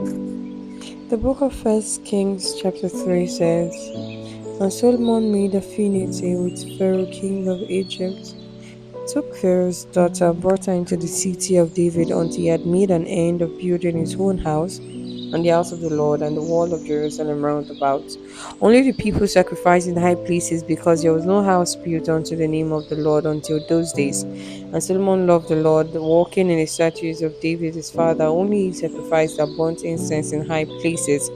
The book of First Kings chapter 3 says, And Solomon made affinity with Pharaoh king of Egypt, took Pharaoh's daughter and brought her into the city of David until he had made an end of building his own house and the house of the Lord and the wall of Jerusalem round about. Only the people sacrificed in high places because there was no house built unto the name of the Lord until those days. And Solomon loved the Lord, walking in the statutes of David his father. Only he sacrificed and burnt incense in high places.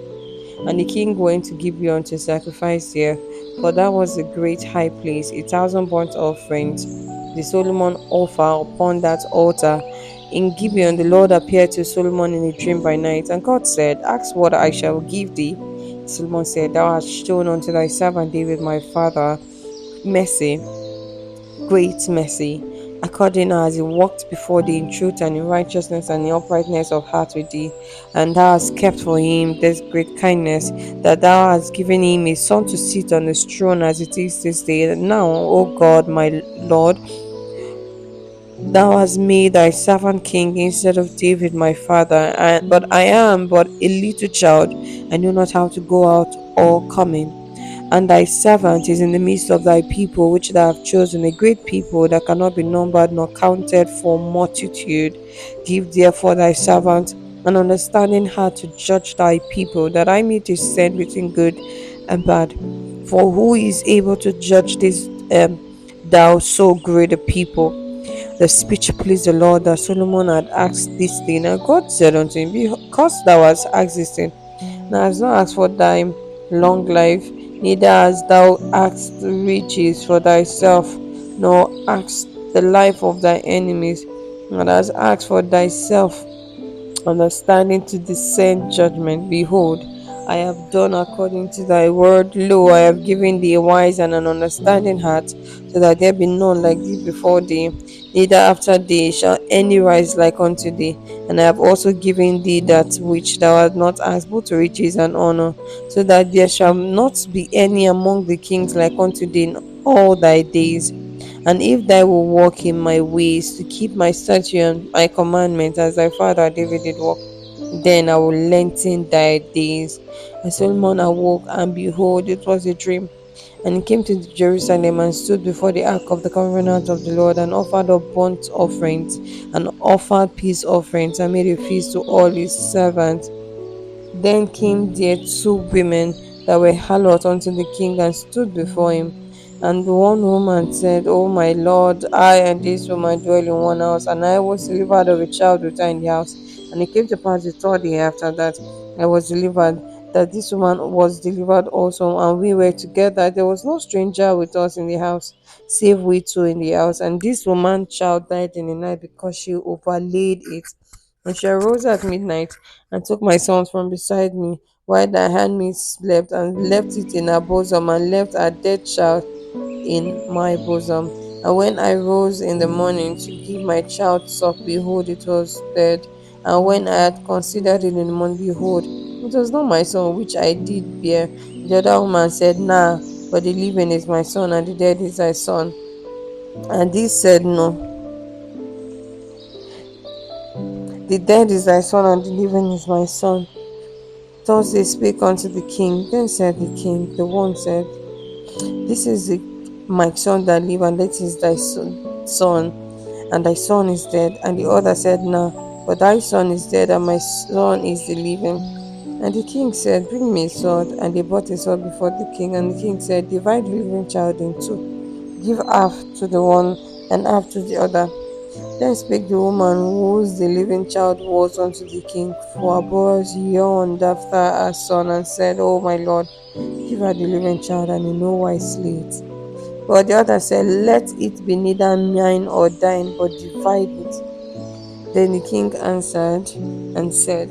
And the king went to Gibeon to sacrifice there, for that was a great high place. 1,000 burnt offerings the Solomon offer upon that altar. In Gibeon, the Lord appeared to Solomon in a dream by night, and God said, Ask what I shall give thee. Solomon said, Thou hast shown unto thy servant David my father mercy, great mercy, according as he walked before thee in truth and in righteousness and in uprightness of heart with thee. And thou hast kept for him this great kindness, that thou hast given him a son to sit on his throne as it is this day. Now, O God, my Lord, thou hast made thy servant king instead of David my father. But I am but a little child, I know not how to go out or come in. And thy servant is in the midst of thy people, which thou hast chosen, a great people that cannot be numbered nor counted for multitude. Give therefore thy servant an understanding heart to judge thy people, that I may discern between good and bad. For who is able to judge this, thou so great a people? The speech pleased the Lord that Solomon had asked this thing. And God said unto him, Because thou hast asked this thing, now hast not asked for thy long life, neither hast thou asked riches for thyself, nor asked the life of thy enemies, but hast asked for thyself understanding to discern judgment. Behold, I have done according to thy word. Lo, I have given thee a wise and an understanding heart, so that there be none like thee before thee, neither after thee shall any rise like unto thee. And I have also given thee that which thou hast not asked, both riches and honor, so that there shall not be any among the kings like unto thee in all thy days. And if thou wilt walk in my ways to keep my statute and my commandments as thy father David did walk, then I will lengthen thy days. And Solomon awoke, and behold, it was a dream. And he came to Jerusalem and stood before the ark of the covenant of the Lord, and offered up burnt offerings, and offered peace offerings, and made a feast to all his servants. Then came there two women that were harlots unto the king, and stood before him. And the one woman said, O my lord, I and this woman dwell in one house, and I was delivered of a child with her in the house. And it came to pass the third day after that I was delivered, that this woman was delivered also, and we were together. There was no stranger with us in the house, save we two in the house. And this woman child died in the night, because she overlaid it. And she arose at midnight and took my son from beside me, while thy handmaid slept, and left it in her bosom, and left her dead child in my bosom. And when I rose in the morning to give my child suck, behold, it was dead. And when I had considered it in the morning, behold, it was not my son which I did bear. The other woman said, Nah, but the living is my son, and the dead is thy son. And this said, No, the dead is thy son, and the living is my son. Thus they spake unto the king. Then said the king, the one said, This is my son that live, and that is thy son, and thy son is dead. And the other said, Nah, but thy son is dead, and my son is the living. And the king said, Bring me a sword. And they brought a sword before the king. And the king said, Divide the living child in two, give half to the one and half to the other. Then spake the woman whose the living child was unto the king, for her brothers yearned after her son, and said, O my lord, give her the living child, and in no wise slay it. But the other said, Let it be neither mine or thine, but divide it. Then the king answered and said,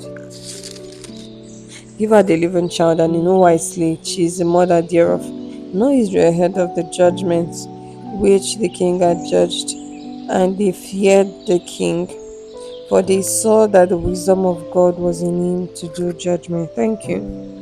Give her the living child, and in no wise slay it. She is the mother thereof. Know Israel heard of the judgments which the king had judged, and they feared the king, for they saw that the wisdom of God was in him to do judgment. Thank you.